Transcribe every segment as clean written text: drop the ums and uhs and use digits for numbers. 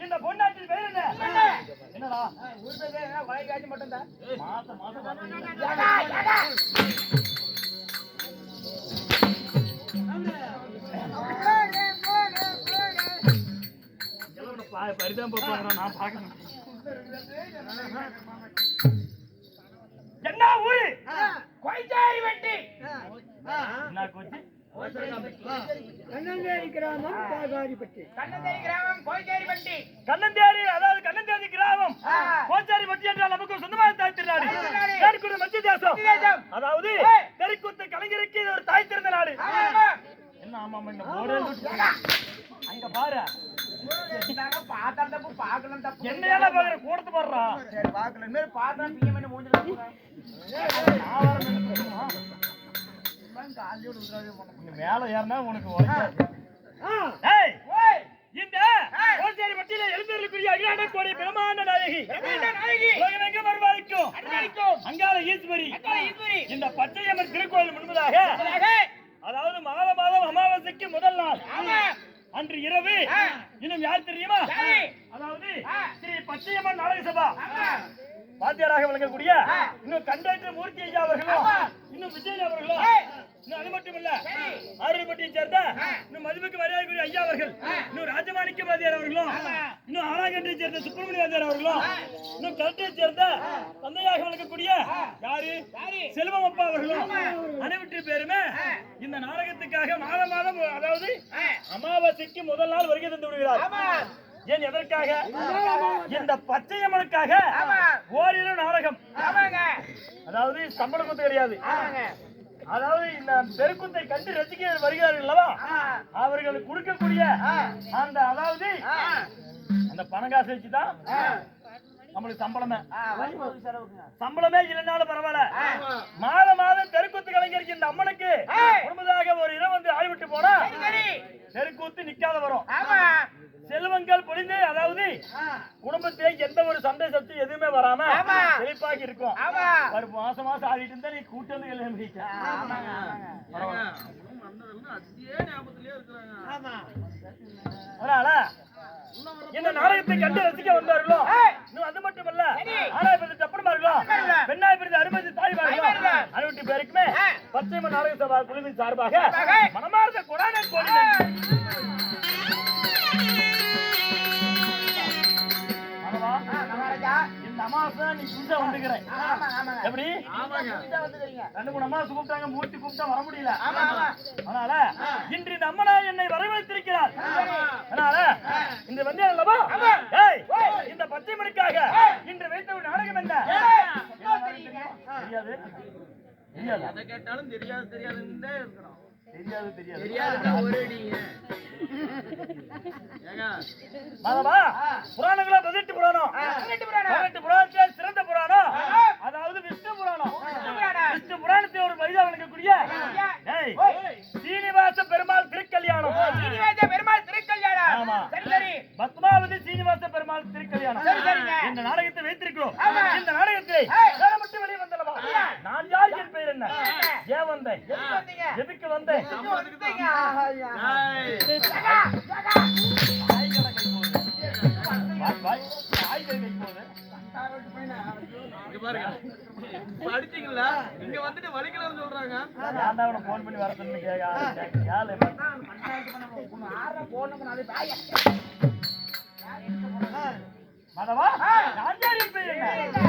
இந்த பொன்னாட்டின் பேர் என்ன? என்னடா ஊர் பேர் என்ன? வளைகாட்சி மட்டும் தான். மாசம் பரிதான் போப்பாங்க. நான் பாக்கணும். என்ன ஊரு? கொய்சாரி வெட்டி. என்ன கொச்சி? கண்ணந்தேரி கிராமம் பாகாரிப்பட்டி. கண்ணந்தேரி கிராமம் கோய்சாரிப்பட்டி. கண்ணந்தேரி அதாவது கண்ணந்தேரி கிராமம் கோய்சாரிப்பட்டி என்றால் நமக்கு சொந்தமான தாய் திருநாடு. தெற்குடி மத்திய தேசம். அதாவது தெற்குத்து கலைஞருக்கு இது ஒரு தாய் திருந்த நாடு. என்ன ஆமா என்ன போரே அங்க பாரு. என்னையால பாக்குற கூடத்து பாடுறா. சரி பாக்கல இந்த பாத்தா பிஎம் என்ன மூஞ்சில மேல ஏறினா உனக்கு இந்த கோச்சேரி மட்டியில எழுந்திருக்கூடிய அகிலாண்ட கோடி பிரமாண்ட நாயகி உலகமெங்கும் வருவாய்க்கும் அங்காள ஈஸ்வரி இந்த பச்சையம்மன் திருக்கோயில் முன்பதாக அதாவது மாதம் அமாவாசைக்கு முதல் நாள் அன்று இரவு இன்னும் யார் தெரியுமா? அதாவது ஸ்ரீ பச்சையம்மன் நாடக சபா வாத்தியாராக விளங்கக்கூடிய இன்னும் கண்டக்டர் மூர்த்தி ஐயா அவர்களும் இன்னும் விஜய் அவர்களும் இன்னும் அது மட்டும் இல்ல ஆறுபட்டியை சேர்ந்த இன்னும் மதிப்புக்கு மரியாதைக்குரிய ஐயா அவர்கள் இன்னும் ராஜமாணிக்க வாத்தியார் அவர்களும் இன்னும் ஆலாங்கன்றை சேர்ந்த சுப்பிரமணிய வாத்தியார் அவர்களும் இன்னும் கல்ட்டை சேர்ந்த தந்தையாக விளங்கக்கூடிய யாரு செல்வம் அப்பா அவர்களும் அனைவற்று பேருமே இந்த நாடகத்துக்காக மாதம் அதாவது அமாவாசைக்கு முதல் நாள் வருகை தந்து விடுகிறார். ஏன் எதற்காக? இந்த பச்சையம்மனுக்காக ஓரிரு நாடகம். அதாவது சம்பள குத்து கிடையாது. அதாவது இந்த பெருக்குத்தை கண்டு ரசிக்க வருகிறார்கள் அல்லவா, அவர்களுக்கு கொடுக்கக்கூடிய அந்த அதாவது அந்த பணங்காசு வச்சுதான் நம்மளுக்கு சம்பளமே இல்லைனாலும் பரவாயில்ல. மாதம் தெருக்கூத்து கலைஞருக்கு இந்த அம்மனுக்கு முழுவதாக ஒரு இடம் வந்து ஆய்விட்டு போனா தெருக்கூத்து நிக்காத வரும். செல்வங்கள் பொழிந்து அதாவது குடும்பத்திலே எந்த ஒரு சண்டை சத்து எதுவுமே வராம செழிப்பாகி இருக்கும். ஒரு மாசம் ஆடிட்டு இருந்தா நீ கூட்டம் அதனால இந்த நாடகத்தை கண்டு ரசிக்க வந்தார்களோ இன்னும் அது மட்டுமல்ல ஆனாய் பிரிந்து தப்பனமார்களோ பெண்ணாய் பிரிந்து அறுபது தாய்மார்களோ அறுபத்தி பேருக்குமே பச்சையம்மன் நாடக சபா குழுவின் சார்பாக மனமார்ந்த கொடான கோடி இந்த அமாவாசை நீ புதுசா வந்துக்கிறேன். எப்படி 2-3 அமாவாசை கூப்பிட்டாங்க, மூர்த்தி கூப்பிட்டா வர முடியல. அதனால இன்று இந்த அம்மனா என்னை வரவழைத்திருக்கிறார். அதனால இந்த வந்து அல்லவா இந்த பச்சைமனுக்காக இன்று வைத்த ஒரு நாடகம் என்ன தெரியாது எதை கேட்டாலும் தெரியாது புராணங்களா 18 புராணம் சிறந்த புராணம் அதாவது விஷ்ணு புராணம். விஷ்ணு புராணத்தை ஒரு வயதா வழங்கக்கூடிய சீனிவாச பெருமாள் திருக்கல்யாணம். பத்மாவதி சீனிவாச பெருமாள் திருக்கல்யாணம் இந்த நாடகத்தை வைத்திருக்கிறோம். இந்த நாடகத்தை மட்டும் வெளியே வந்தல்லவா நான் யார், என் பெயர் என்ன, ஏன் வந்தேன், எதுக்கு வந்தேன், படிச்சீங்களா? இங்க வந்துட்டு வலிக்கலன்னு சொல்றாங்க. போன் பண்ணி வர சொல்லி மதவா நான் யார், என் பெயர் என்ன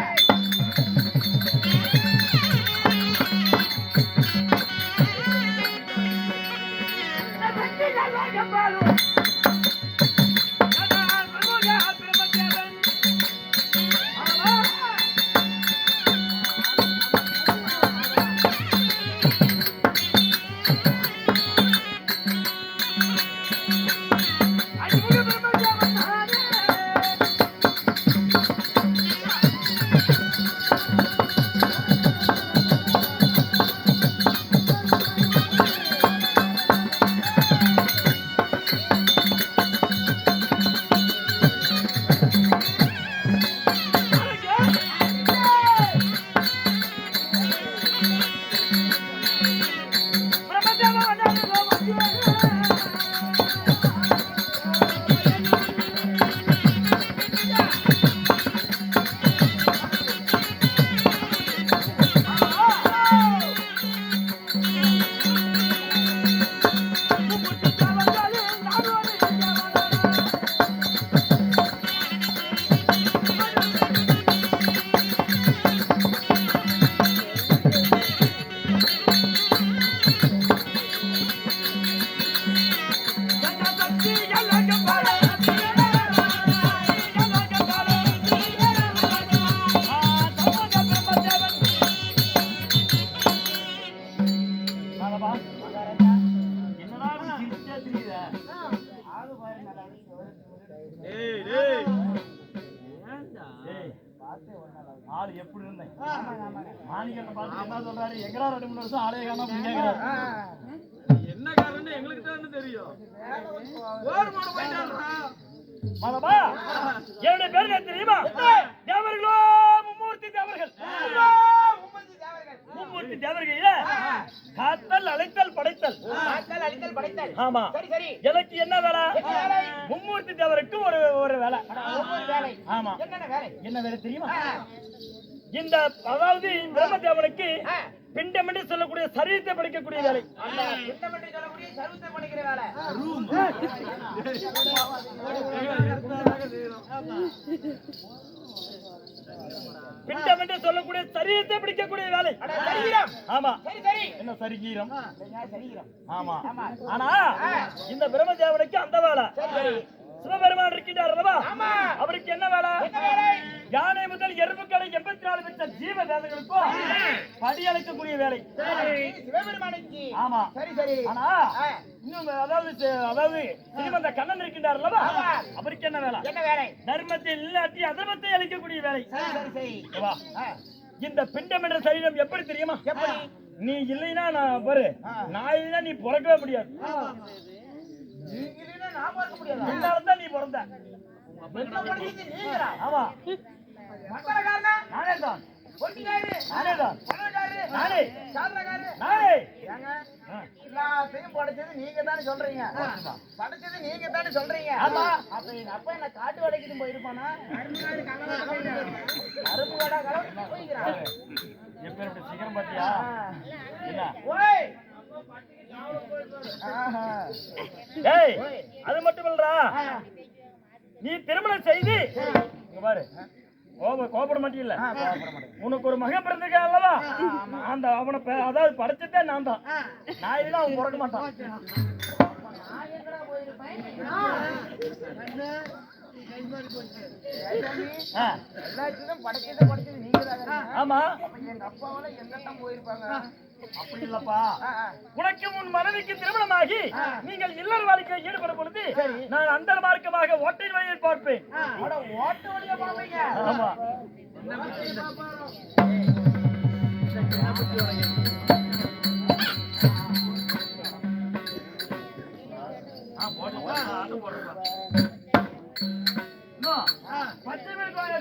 ஆளு எப்படி இருந்தேன் மாணிக்கத்தை பார்த்து என்ன சொல்றாரு எங்கடா 2-3 வருஷம் ஆளே காணோம் கேக்குறாரு. என்ன காரணம் எங்களுக்கு தான் தெரியும். ஓர் மாடு போயிட்டாரா மாதவா என்னுடைய பேர் என்ன தெரியுமா? தேவர்களோ மும்மூர்த்தி தேவர்கள். மும்மூர்த்தி தேவர்கள் காத்தல் அழைத்தல் படைத்தல். ஆமா எனக்கு என்ன வேலை? மும்மூர்த்தி தேவருக்கு ஒரு வேலை. ஆமா என்ன வேலை தெரியுமா? இந்த அதாவது பிரம்மதேவனுக்கு பிண்டம் என்று சொல்லக்கூடிய சரீரத்தை படைக்கக்கூடிய வேலை. பிண்டம் என்று சொல்லக்கூடிய சரீரத்தை பிடிக்கக்கூடிய வேலை. ஆமா என்ன சரீரம்? ஆமா ஆனா இந்த பிரம்மதேவனுக்கு அந்த வேலை. சிவபெருமான் இருக்கின்றார் அல்லவா? அவருக்கு என்ன வேலை? யானை முதல் எறும்புகளை 84 லட்சம் ஜீவ தேவர்களுக்கும் படி அழைக்கக்கூடிய வேலை. ஆமா ஆனா இன்னும் அதாவது திருமந்த கண்ணன் இருக்கின்றார் அல்லவா? அவருக்கு என்ன வேலை? தர்மத்தை இல்லாட்டி அதர்மத்தை அளிக்கக்கூடிய வேலை. இந்த பிண்டம் என்ற சரீரம் எப்படி தெரியுமா? நீ இல்லைன்னா நான் பாரு, நான் இல்லைன்னா நீ பிறக்கவே முடியாது. நீ பிறந்த ஆமா நானே தான் எல்லாத்தையும் படைச்சது நீங்க தானே சொல்றீங்க. படைச்சது நீங்க தானே சொல்றீங்க. அப்ப எங்க அப்பா என்ன காட்டு வடைக்கிட்டு போயிருப்பானா? அருப்பு கடை கலந்து போய்க்கிறான். எப்படி சீக்கிரம் பாத்தியா? அது மட்டும் இல்லடா, நீ திருமணம் செய்து பாரு கோபப்பட மாட்டீல்ல. உனக்கு ஒரு மகன் பிறந்திருக்கா அல்லவா? அந்த அவனை அதாவது படைச்சதே நான் தான். நான் இல்லைன்னா அவன் பிறக்க மாட்டான். எல்லாத்தையும் படைச்சது நீங்க தான். ஆமா எங்க அப்பாவால எங்கத்தான் போயிருப்பாங்க. அப்படி இல்லப்பா, உனக்கு உன் மனைவிக்கு திருமணமாகி நீங்கள் இல்லற வாழ்க்கையில் ஈடுபடும் பொழுது நான் அந்த மார்க்கமாக ஓட்டை வழியில் பார்ப்பேன். ஓட்டு வழியா பாப்பீங்க? ஆமா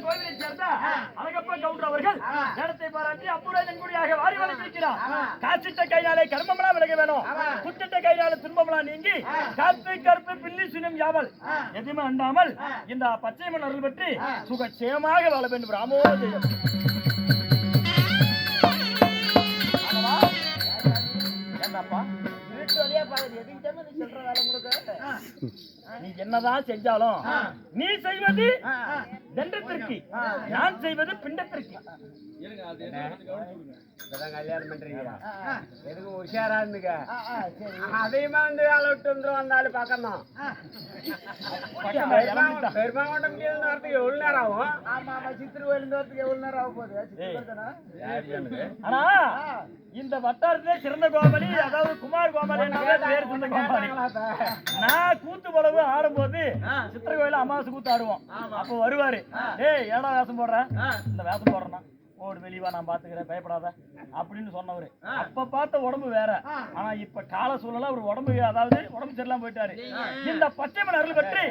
கோவிலை சேர்ந்த அழகப்பா கவுண்டர் அவர்கள் இடத்தை பாராட்டி அப்புறம் வாரி வளர்த்திருக்கிறார். காசிட்ட கையாலே கர்மமெல்லாம் விலக வேணும், குத்திட்ட கையாலே துன்பமெல்லாம் நீங்கி காத்து கருப்பு பில்லி சுனம் யாவல் எதுவுமே அண்டாமல் இந்த பச்சைமன் அருள் பெற்று சுகட்சேமாக வாழ வேண்டும். ராமோஜயம். என்னப்பா வீட்டு வழியா பாக்குது எதுக்கிட்டமே நீ சொல்ற வேலை உங்களுக்கு? நீ என்னதான் செஞ்சாலும் நீ செய்வது தண்டத்திற்கு, நான் செய்வது பிண்டத்திற்கு. கல்யாணம் பண்றீங்க எதுக்கு உஷாரா இருந்துங்க. அதையுமா வந்து வேலை விட்டு வந்துடும் வந்தாலும் பார்க்கணும். பெருமாவட்டம் வரத்துக்கு எவ்வளவு நேரம் ஆகும்? ஆமா ஆமா சித்திரை கோயிலிருந்து வரத்துக்கு எவ்வளவு நேரம் ஆகும் போகுது? ஆனா இந்த வட்டாரத்திலே சிறந்த கோமாளி அதாவது குமார் கோமாளி பேர் சொந்த கோமாளி. நான் கூத்து பழவு ஆடும்போது சித்திரை கோயில அமாவாசை கூத்து ஆடுவோம். அப்ப வருவாரு, ஏய் ஏடா வேஷம் போடுறேன்? இந்த வேஷம் போடுறேன்னா ஓடு வெளிவா நான் பாத்துக்கிறேன் பயப்படாத அப்படின்னு சொன்னவரு. அப்ப பார்த்த உடம்பு வேற. ஆனா இப்ப கால சூழல ஒரு உடம்பு அதாவது உடம்பு சரியில்லாம போயிட்டாரு. இந்த பச்சைமன் அருள் பெற்று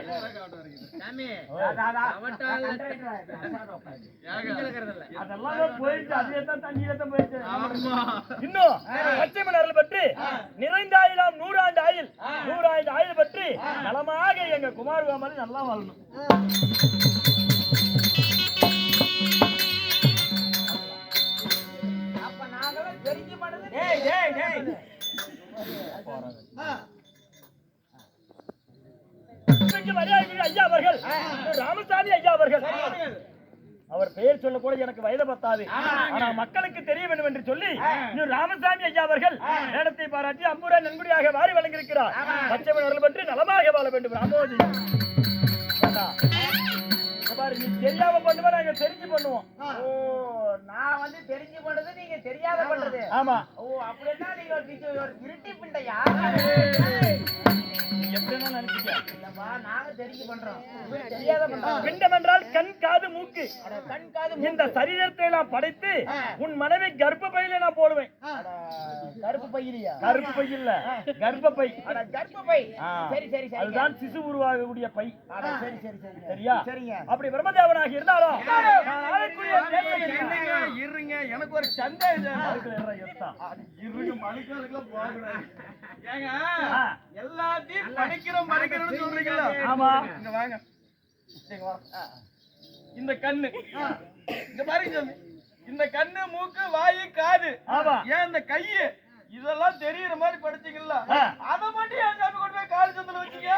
அதெல்லாம் போயிடுச்சு. அதே தான் தண்ணியில தான் போயிடுச்சு. இன்னும் பச்சைமன் அருள் பெற்று நிறைந்த ஆயிரம் 100 ஆண்டு ஆயில் 100 ஆண்டு ஆயில் பெற்று நலமாக எங்க குமார் கோமாளி நல்லா வாழணும். ஐயா அவர்கள் ராமசாமி ஐயா அவர்கள், அவர் பெயர் சொல்ல கூட எனக்கு வயது பத்தாது. ஆனா மக்களுக்கு தெரிய வேண்டும் என்று சொல்லி ராமசாமி ஐயா அவர்கள் இடத்தை பாராட்டி அம்பூரா நன்குடியாக வாரி வழங்கியிருக்கிறார். பச்சைமன் அருள் பற்றி நலமாக வாழ வேண்டும். ராமோஜி பாரு, நீ தெரியாம பண்ணுவ, நாங்க தெரிஞ்சு பண்ணுவோம். ஓ நான் வந்து தெரிஞ்சு பண்றது நீங்க தெரியாத பண்றது. ஆமா. ஓ அப்படின்னா நீங்க ஒரு இருட்டி பிண்டையா? நீ எப்படின்னா நினைச்சுக்க. இல்லப்பா, நாங்க தெரிஞ்சு பண்றோம். இவரு தெரியாத பண்றாங்க. பிண்டம் என்றால் கண் காது மூக்கு. அட, கண் காது இந்த சரீரத்தை நான் படைத்து உன் மனைவி கர்ப்பப்பையில நான் போடுவேன். அட, கருப்பு பையிலியா? கருப்பு பை இல்ல, கர்ப்பப்பை. அட, கர்ப்பப்பை. ஆ. சரி சரி சரி. அதுதான் சிசு உருவாகக்கூடிய பை. அட, சரி சரி சரி. சரியா? சரிங்க. அப்படி பிரம்மதேவனாக இருந்தாலும் நான் ஆளக்கூடிய தேசம் இருங்க, இருங்க, எனக்கு ஒரு சந்தேகம். அதுக்குள்ள என்ன யுத்தம்? இருங்க, மனுஷனுக்குலாம் போகக்கூடாது. ஏங்க, ஆ. எல்லாத்தையும் படிக்கிறோம்னு சொல்றீங்களா? ஆமா. இங்க வாங்க. இங்க வா. இந்த கண்ணு இங்க பாருங்க சாமி. இந்த கண்ணு, மூக்கு, வாயு, காது, ஆமா. ஏன் இந்த கையு, இதெல்லாம் தெரியற மாதிரி படிச்சீங்களா? ஆ. அத மட்டும் ஏன் சாமி கொண்டு போய் கால் சந்தில வச்சீங்க?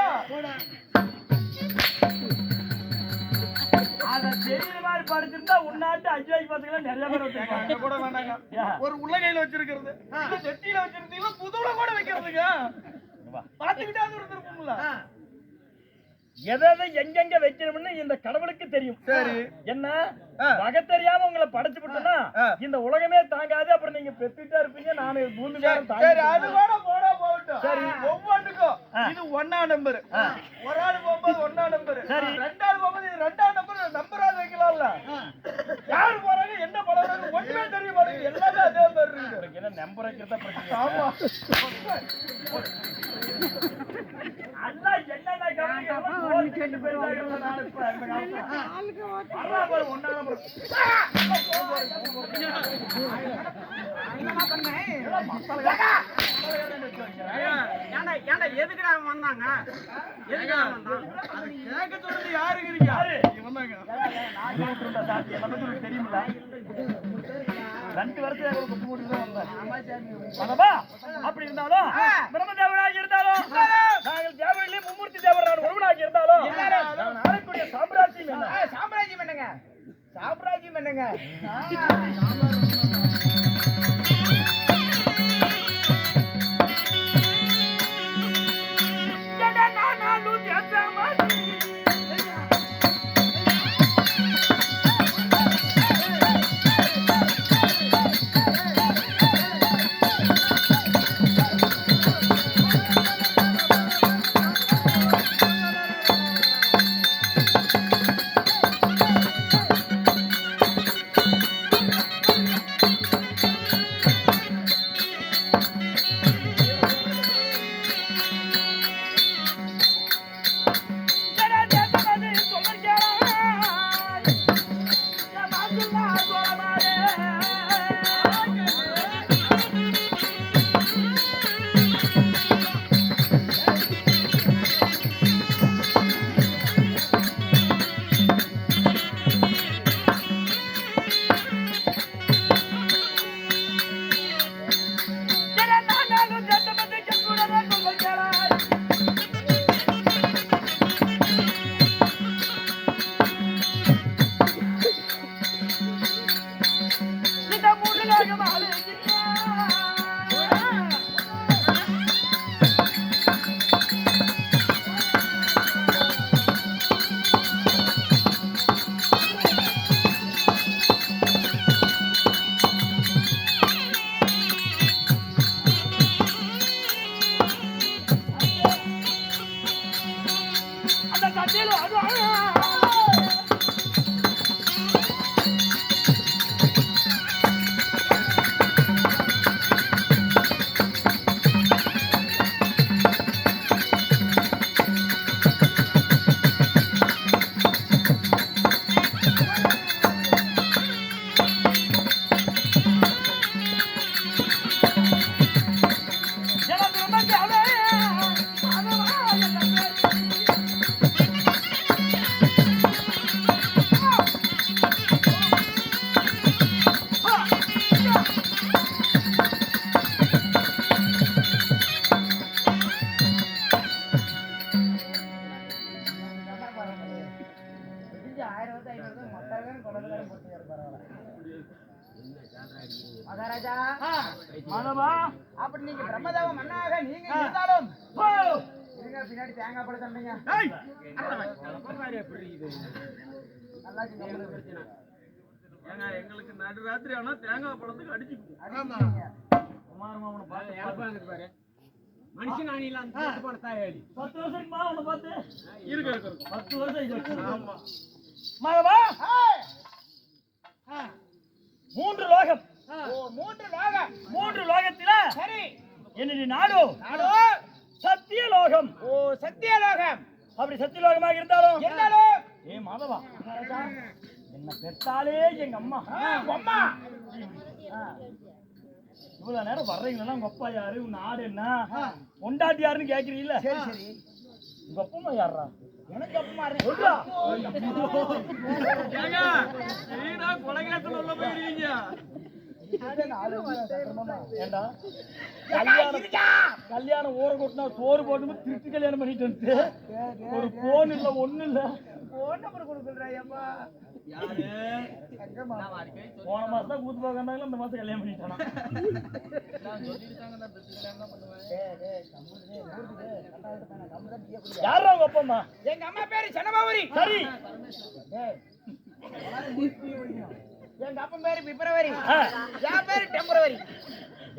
அத தெரியற மாதிரி படிச்சிருந்தா உன்னாட்டு 5 வயசு பசங்க நிறைய பேர் அங்க வச்சிருக்காங்க. கூட வேண்டாங்க. ஏன்? ஒரு உள்ளங்கையில வச்சிருக்கிறது, இல்ல நெத்தியில வச்சிருந்தீங்களா, புதுவுல கூட வைக்கிறதுங்க. பாத்துக்கிட்டே அது இருந்திருக்கும்ல. எதை எங்கெங்க வைக்கணும்னு இந்த கடவுளுக்கு தெரியும். சரி. என்ன ஆ. வகை தெரியாம உங்களை படைச்சு விட்டோம்னா ஆ. இந்த உலகமே தாங்காது. அப்புறம் நீங்க பெத்துட்டா இருப்பீங்க. நானு பூமி மேல சரி, அது கூட போனா போகட்டும். சரி. ஒவ்வொன்றுக்கும் ஆ. இது 1ஆம் நம்பர். ஒரு ஆள் போகும்போது 1ஆம் நம்பர். சரி. 2 ஆள் போகும்போது இது 2ஆம் நம்பர். நம்பராது வைக்கலாம்ல. யார் போறாங்க, என்ன பழகுறாங்க, ஒண்ணுமே தெரிய மாட்டேங்குது. எல்லாமே அதே மாதிரி இருக்குது. உனக்கு என்ன நம்பர் வைக்கிறதா பிரச்சனை? ஆமா. அதான் என்னென்ன கவனிக்கிறோமோ போட்டு கேட்டு போயிருந்தாங்க. நான் இப்ப இந்த காலத்துல வர்றா பாரு, 1ஆம் நம்பர். எல்லாம் மசாலா ஏன்டா எதுக்குடா வந்தாங்க? ஏங்க, அது கேட்க சொல்றது யாருங்கிறீங்க? யாரு? இவன்தாங்க. நான் கேட்டுருந்தா சாத்தி என்னை பத்தி உனக்கு தெரியுமில்ல? 2 வருஷம் குப்பு முடிச்சுதான் வந்தேன். வந்தப்பா, அப்படி இருந்தாலும் பிரம்மதேவனாக இருந்தாலும் நாங்கள் தேவர்களே மும்மூர்த்தி தேவரான ஒருவனாக இருந்தாலும் நான் ஆளக்கூடிய சாம்ராஜ்யம் என்ன? சாம்ராஜ்யம் என்னங்க? சாம்ராஜ்யம் என்னங்க? மகாராஜா, மாதவா, அப்படி நீங்க பிரம்மதேவ மன்னாக நீங்க இருந்தாலும் இருங்க, பின்னாடி தேங்காய் பழம் தந்தீங்க. ஏய், நல்லா சொல்லுங்க. ஏங்க, எங்களுக்கு நடுராத்திரி ஆனா தேங்காய் பழத்துக்கு அடிச்சுக்குவோம். அடிங்க. குமார மாமனை பார்த்து மனுஷன் ஆணிலாம் 10 வருஷமா உன்னை பார்த்து இருக்கு 10 வருஷம் ஆமா மகவா 3 லோகம் ஓ 3 லோகம் 3 லோகத்தில சரி என்னடி நாடு நாடோ சத்திய லோகம் ஓ சத்தியலோகம் அப்படி சத்திய லோகமாக இருந்தாலும் என்னலோ ஏ மாதவா என்ன பெற்றாலே எங்க அம்மா அம்மா இவ்வளவு நேரம் வர்றீங்களா உங்க அப்பா யாரு உங்க நாடு என்ன பொண்டாட்டி யாருன்னு கேக்குறீங்களா சரி சரி உங்க அப்பா யாரா எனக்கு அப்பமா சொல்றா ஏங்க நீடா கொலகாரத்துல உள்ள போயிடுவீங்க ஏண்டா கல்யாணம் ஊரை கொட்டினா சோறு போட்டு திருட்டு கல்யாணம் பண்ணிட்டு வந்து ஒரு போன் இல்ல ஒண்ணு இல்ல போன் நம்பர் கொடுக்குறாயப்பா போன மாசம் தான் கூத்து போகிறாங்க இந்த மாசம் கல்யாணம் பண்ணிட்டானா யாரா உங்க அப்பா அம்மா எங்க அம்மா பேரு சனபாவரி சரி எங்க அப்பா பேரு பிப்ரவரி ஆ, என் பேரு டெம்பரவரி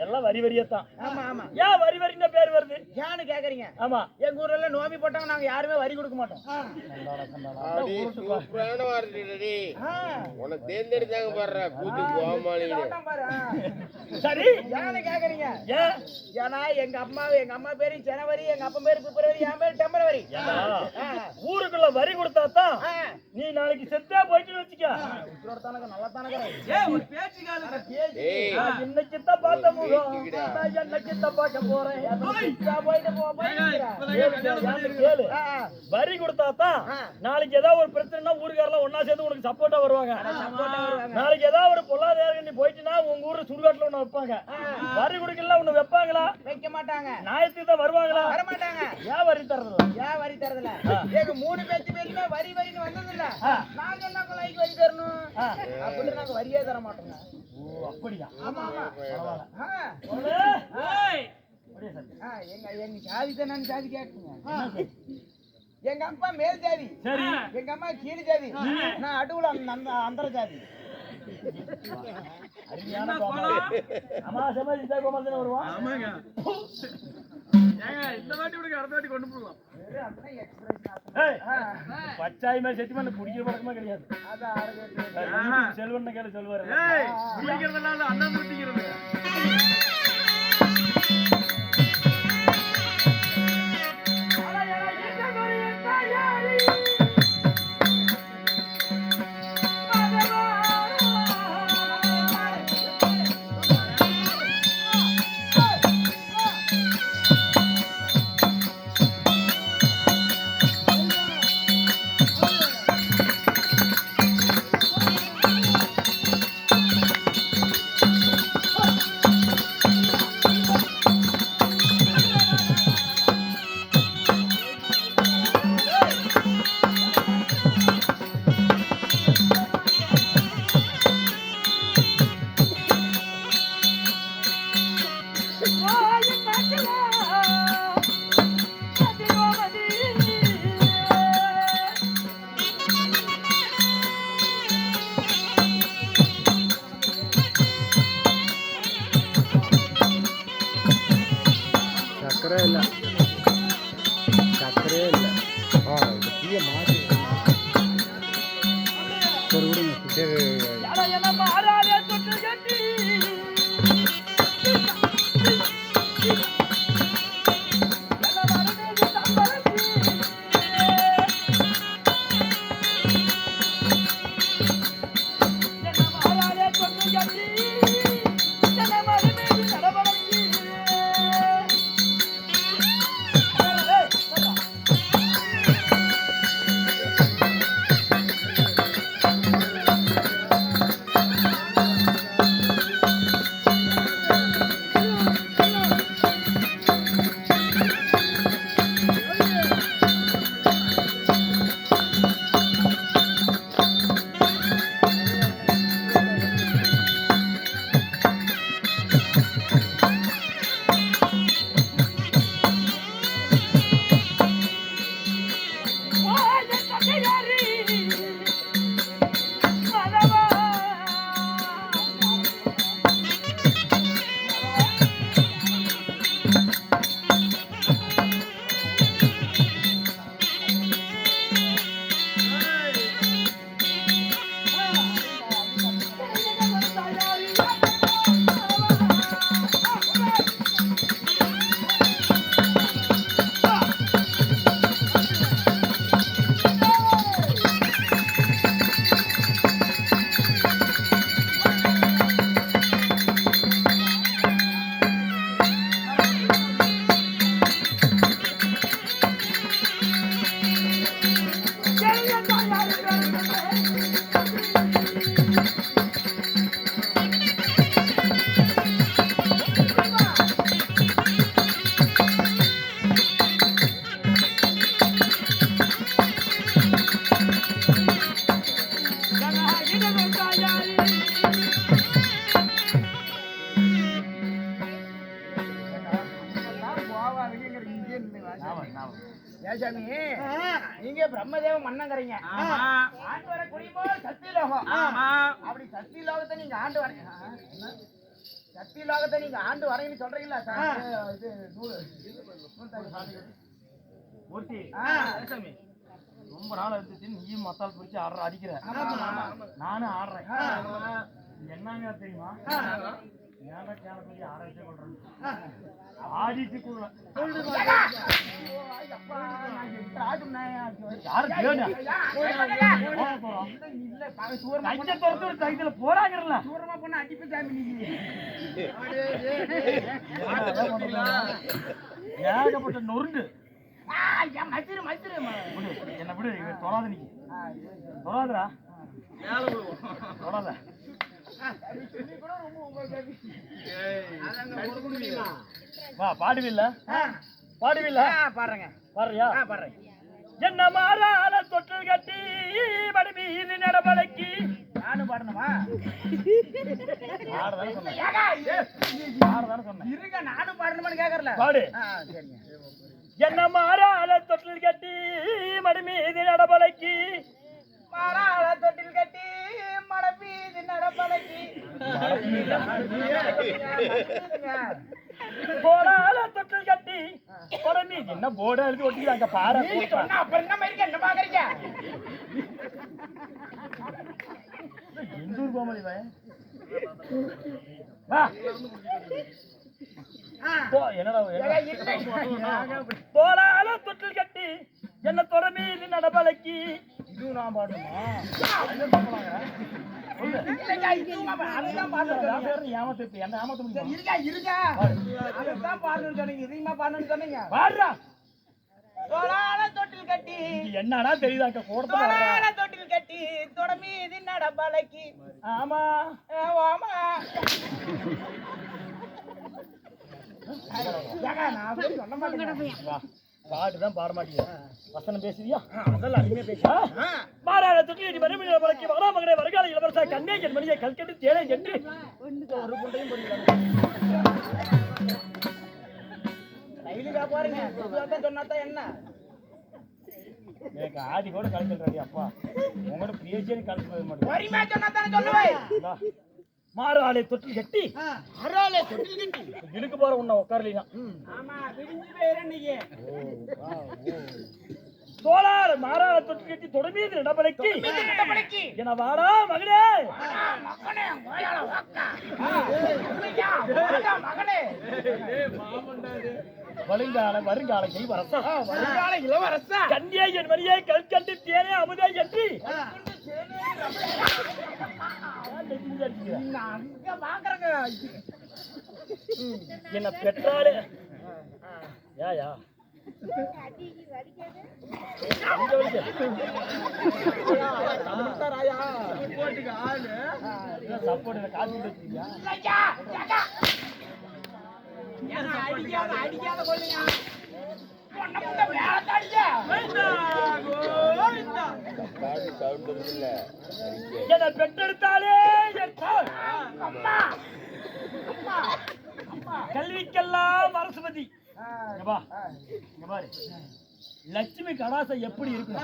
எல்லாம் வரி வரியத்தான் ஆமா ஆமா ஏன் வரி வரின்னு பேர் வருது ஏன்னு கேக்குறீங்க ஆமா எங்க ஊர்ல நோம்பி போட்டாங்க நாங்க யாருமே வரி கொடுக்க மாட்டோம் ஆ. உனக்கு தேர்ந்தெடுத்தாங்க பாரு கூத்து போமாளி தோட்டம் பாரு, ஆ. சரி ஏன்னு கேக்குறீங்க ஏன் ஏன்னா எங்க அம்மா பேரு ஜனவரி எங்க அப்பா பேரு பிப்ரவரி என் பேரு டெம்பரவரி ஏண்டா, ஆ. ஊருக்குள்ள வரி கொடுத்தாதான் ஆ. நீ நாளைக்கு செத்தா போயிட்டு வச்சுக்க உங்களோட தானங்க நல்லா தானங்க ஏய் ஒரு பேச்சு காலுங்க ஏய் நான் இன்னைக்கு தான் பார்த்த முகம் நான் என்னைக்கு தான் பார்க்க போறேன் போயிட்டு போ கேளு ஆ, வரி கொடுத்தாதான் ஆ. நாளைக்கு ஏதாவது ஒரு பிரச்சனைனா ஊருக்காரெல்லாம் ஒன்னா சேர்ந்து உனக்கு சப்போர்ட்டா வருவாங்க சப்போர்ட்டா வருவாங்க. நாளைக்கு ஏதாவது ஒரு பொருளாதார நீ போயிட்டுனா உங்க ஊர்ல சுடுகாட்டுல ஒண்ணு வைப்பாங்க வரி கொடுக்கல ஒண்ணு வைப்பாங்களா வைக்க மாட்டாங்க நியாயத்துக்கு தான் வருவாங்களா வர மாட்டாங்க ஏன் வரி தரதில்ல ஏன் வரி தரதுல எங்க 3 பேருமே வரி வரின்னு வந்தது இல்ல ஆ. நாங்க என்ன கொலைக்கு வரி தரணும் ஆ. அப்படி நாங்க வரியே தர மாட்டோங்க ஓ அப்படியா ஆமா ஆமா பரவாயில்ல ஆ. சொல்லு. ஏய் அப்படியே சரி. ஆ, எங்க ஜாதி தான் நான் ஜாதி கேட்குங்க எங்க அப்பா மேல் ஜாதி சரி எங்க அம்மா கீழ் ஜாதி நான் அடுவுல அந்த ஜாதி அருமையான கோமாளி. அமாவாசை மாதிரி இந்த கோமாளி தானே வருவான் ஆமாங்க ஏங்க இந்த வாட்டி விடுங்க அடுத்த வாட்டி கொண்டு போகலாம் ஏய், பச்சாய் மாதிரி செட்டி பண்ண பிடிக்கிற பழக்கமா கிடையாது செல்வன் கேளு சொல்லுவாரு ஏய் பிடிக்கிறதெல்லாம் அண்ணன் பிடிக்கிறது சக்கரே இல்ல சக்கரே இல்ல டீய மாத்தி சரி விடுங்க சரி என்ன மாறாதே தொட்டு கட்டி சாமி நீங்க பிரம்மதேவ மன்னங்கறீங்க ஆண்டு வர குடிமோ சத்தியலோகம் அப்படி சத்தியலோகத்தை நீங்க ஆண்டு வர சத்தியலோகத்தை நீங்க ஆண்டு வரீங்கன்னு சொல்றீங்களா சார் இது மூர்த்தி சாமி ரொம்ப நாள் இருந்துச்சு நீயும் மசால் பிடிச்சி அடிக்கிற நானும் ஆடுறேன் என்னங்க தெரியுமா ஏன்னா கேளப்படி ஆராய்ச்சி கொள்றேன் ஆடிட்டு கொள்றேன் போறாங்கல்ல தூரமா பொண்ணு அடிப்பு சாமி நீங்க ஏகப்பட்ட நொறுண்டு மச்சிரு மச்சிரு என்ன விடு தொடாத நீ தொடாதரா தொடாத வா பாடுவில்ல பாடுவில்ல பாடுறேங்க பாடுறியா பாடுறேன் என்ன மாறால தொட்டில் கட்டி மடி மீது நடபலக்கி நானும் பாடணுமா பாடுதானே சொன்னேன் இருங்க நானும் பாடணுமான்னு கேக்குறல பாடு சரிங்க என்ன மாறால தொட்டில் கட்டி மடி மீது நடபலக்கி மாறாள தொட்டில் கட்டி மடை மீது நடப்பலக்கி போடால தொட்டில் கட்டி மடி மீது என்ன போர்டு எழுதி ஒட்டிக்கிறாங்க பாரு அப்புறம் என்ன மாதிரி என்ன பாக்குறீங்க எந்த ஊர் கோமலி வா என்னடா போலால தொட்டில் கட்டி என்ன தொட மீது நடபலக்கி இதுவும் நான் பாடணுமா தொட்டில் கட்டி என்னடா தெரியுதாக்க தொட்டில் கட்டி தொட மீது நடப்பலக்கி ஆமா ஆமா பாட்டுதான் பாட மாட்டீங்க வசனம் பேசுவியா அதெல்லாம் அருமையா பேச மாறாட தொட்டி மறுமணி வழக்கி வரா மகனே வருகால இளவரசா கண்ணே என் மணியை கல்கட்டு தேனை என்று ஒரு குண்டையும் பாருங்க சொன்னாதான் என்ன எனக்கு ஆதி கூட கலந்துடுறாடி அப்பா உங்களோட பிஹெச்டி கலந்து மாட்டேன் வரிமா சொன்னாதான் சொல்லுவேன் மாறாளை தொட்டில் கட்டி அறாலே தொட்டில் கட்டி இடுக்கு போற உன்ன உட்காரலீங்க ஆமா விடிஞ்சு பேர் இன்னைக்கு தோளார் மாறாளை தொட்டில் கட்டி தொடமீது நடபலைக்கு என வாடா மகனே மகனே கோயால வாக்கா மகனே வருங்கால இளவரசா வருங்கால இளவரசா கண்ணியை என் மணியை கல்கண்டு தேனே அமுதே என்று அங்க பாக்குறங்க என்ன பெற்றாலே யா சப்போர்ட் காசு அடிக்காத கொள்ளையா என பெற்றெடுத்தாலே கல்விக்கெல்லாம் அரசுமதி லட்சுமி கடாசம் எப்படி இருக்கும்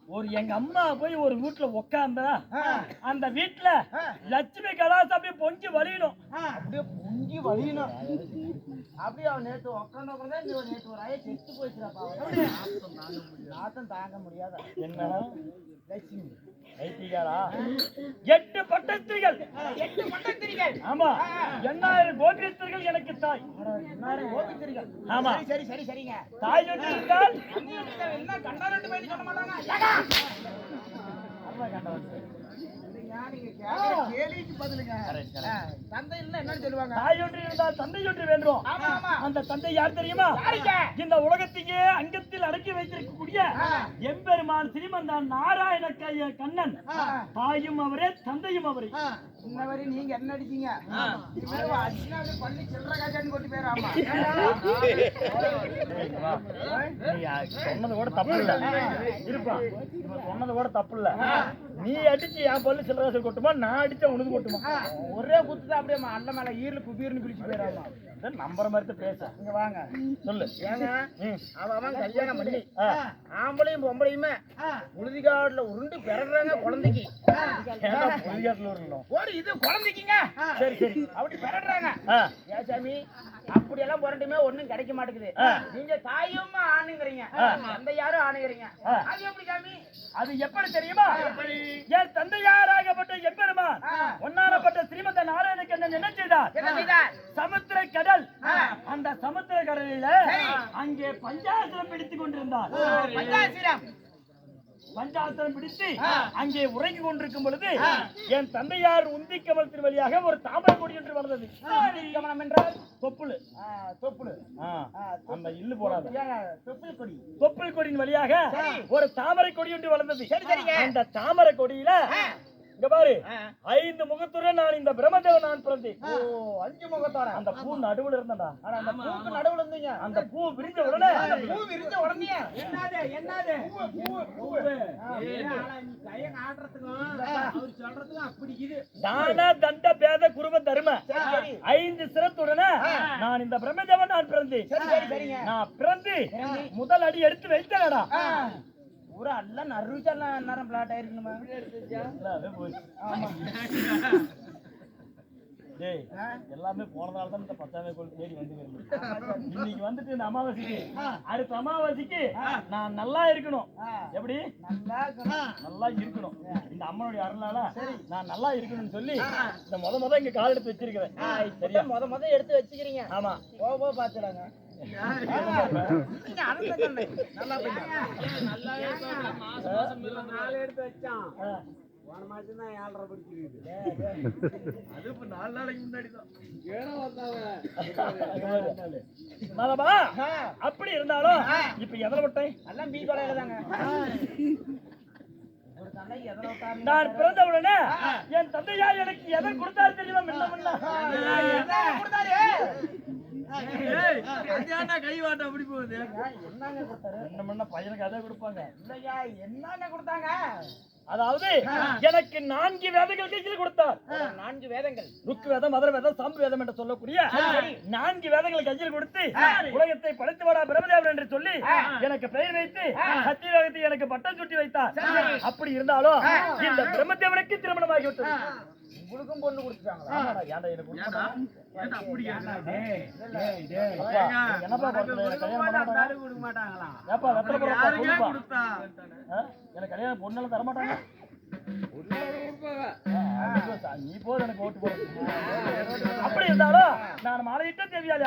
ஒரு எங்க அம்மா போய் ஒரு வீட்டுல உக்காந்தா அந்த வீட்டுல லட்சுமி கடாசம் அப்படியே பொங்கி வலியணும் அப்படியே பொங்கி வலியணும் அப்படியே அவன் நேற்று உக்காந்து நேற்று ஒரு ஐயா செத்து போயிடுச்சுடாப்பா நாத்தம் தாங்க முடியாத என்ன லட்சுமி ஐத்திகாரா 8 பட்டஸ்திரிகள் ஆமா 8000 கோபிஸ்திரிகள் எனக்கு தாய் 8000 கோபிஸ்திரிகள் ஆமா சரி சரி சரிங்க தாய் ஒன்று இருந்தால் என்ன கண்டாரட்டு போய் சொல்ல மாட்டாங்க கேலிக்கு பதிலுங்க தந்தை இல்ல என்னன்னு சொல்லுவாங்க தாய் ஒன்று இருந்தால் தந்தை ஒன்று வேண்டும் அந்த தந்தை யார் தெரியுமா இந்த உலகத்தையே அங்கத்தில் அடக்கி வைத்திருக்கக்கூடிய எம்பெருமான் ஸ்ரீமந்தான் நாராயண கண்ணன் தாயும் அவரே தந்தையும் அவரே இன்னவரை நீங்க என்ன அடிச்சீங்க பள்ளி சில்லற காய்ச்சான்னு கொண்டு போயிடாமா சொன்னது கூட தப்பு இல்ல இருப்பா சொன்னது கூட தப்பு இல்ல நீ அடிச்சு என் பல்லு சில்லற கொட்டுமா நான் அடிச்சா உனது கொட்டுமா ஒரே குத்துதான் அப்படியே அல்ல மேல ஈரல் குபீர்னு பிடிச்சு போயிடாமா நம்புற மாதிரி பேச. இங்க வாங்க சொல்லு. ஏங்க அவன் கல்யாணம் பண்ணி ஆ. ஆம்பளையும் பொம்பளையுமே உறுதிக்காடுல உருண்டு பிறடுறாங்க குழந்தைக்கு. ஏன்டா புலிகாட்டுல வரணும்? ஒரு இது குழந்தைக்குங்க. சரி சரி. அப்படி பிறடுறாங்க. ஆ. ஏன் சாமி அப்படி எல்லாம் புரட்டுமே ஒண்ணும் கிடைக்க மாட்டேங்குது. நீங்க தாயும் ஆணுங்கிறீங்க, அந்த யாரும் ஆணுங்கிறீங்க. அது எப்படி சாமி? அது எப்படி தெரியுமா? என் தந்தையாராகப்பட்ட எம்பெருமான் ஒன்னானப்பட்ட ஸ்ரீமந்த நாராயணனுக்கு என்ன செய்தார்? என்ன செய்தார்? சமுத்திர கடல். அந்த சமுத்திர கடலில அங்கே பஞ்சாசனம் பிடித்துக் கொண்டிருந்தார். பஞ்சாசிரம் பஞ்சாசனம் பிடித்து அங்கே உறங்கிக் கொண்டிருக்கும் பொழுது என் தந்தையார் உந்தி கமலத்தின் வழியாக ஒரு தாமரை கொடி என்று வளர்ந்தது. கமலம் என்றால் தொப்புளு. தொப்புளு. அந்த இல்லு போடாத தொப்புள் கொடி. தொப்புள் கொடியின் வழியாக ஒரு தாமரை கொடி என்று வளர்ந்தது. அந்த தாமரை கொடியில இங்க பாரு, 5 முகத்துடன் நான் இந்த பிரம்மதேவன் நான் பிறந்தேன். ஓ 5 முகத்தோட. அந்த பூ நடுவுல இருந்தடா. ஆனா அந்த பூக்கு நடுவுல இருந்தீங்க. அந்த பூ விரிஞ்ச உடனே பூ விரிஞ்ச உடனே என்னது பூ தான தண்ட பேத குருவ தர்ம 5 சிரத்துடனே நான் இந்த பிரம்மதேவன் நான் பிறந்தேன். நான் பிறந்து முதல் அடி எடுத்து வைத்தேனடா. பூரா எல்லாம் நறுச்செல்லாம் நேரம் பிளாட் ஆயிருக்கணுமா? டேய், எல்லாமே போனதால தான் இந்த 10ஆம் கோயில் தேடி வந்துக்கிறேன். இன்னைக்கு வந்துட்டு இந்த அமாவாசைக்கு, அடுத்த அமாவாசைக்கு நான் நல்லா இருக்கணும். எப்படி நல்லா இருக்கணும்? இந்த அம்மனுடைய அருளால நான் நல்லா இருக்கணும்னு சொல்லி இந்த முத இங்க கால் எடுத்து வச்சிருக்கிறேன். சரியா? முத எடுத்து வச்சுக்கிறீங்க. ஆமா, போக பாத்துறாங்க. எடுத்து வச்சான். போன மாசம் தான் 7.5 படிச்சிருக்கு. அது இப்ப 4 நாளைக்கு முன்னாடி தான். அப்படி இருந்தாலும் இப்ப எதில் விட்டேன்? எல்லாம் பீ கொலையில தாங்க. ஒரு தந்தை எதில் விட்டாரு? நான் பிறந்த உடனே என் தந்தையார் எனக்கு எதை கொடுத்தாரு தெரியுமா? முன்ன கொடுத்தாரு. கை வாட்ட அப்படி போகுது. என்னங்க கொடுத்தாரு? முன்ன பையனுக்கு அதை கொடுப்பாங்க. இல்லையா, என்னங்க கொடுத்தாங்க? அதாவது எனக்கு 4 வேதங்கள் கையில் கொடுத்தார். 4 வேதங்கள். ருக்கு வேதம், மதுர வேதம், சாம்பு வேதம் என்று சொல்லக்கூடிய 4 வேதங்கள் கையில் கொடுத்து உலகத்தை படைத்து வாடா பிரம்மதேவன் என்று சொல்லி எனக்கு பெயர் வைத்து சத்தியலோகத்தை எனக்கு பட்டம் சுட்டி வைத்தார். அப்படி இருந்தாலும் இந்த பிரம்மதேவனுக்கு திருமணமாகி விட்டது. உங்களுக்கும் பொண்ணு கொடுத்துட்டாங்களா? ஏன்டா எனக்கு என்னப்பா கொடுக்க மாட்டாங்களா? ஏப்பா வெத்தலை கொடுத்தா எனக்கு கல்யாணம் பொண்ணெல்லாம் தரமாட்டாங்க. நீ போது எனக்கு ஓட்டு போட. அப்படி இருந்தாலும் நான் மாலையிட்ட தேவையாது.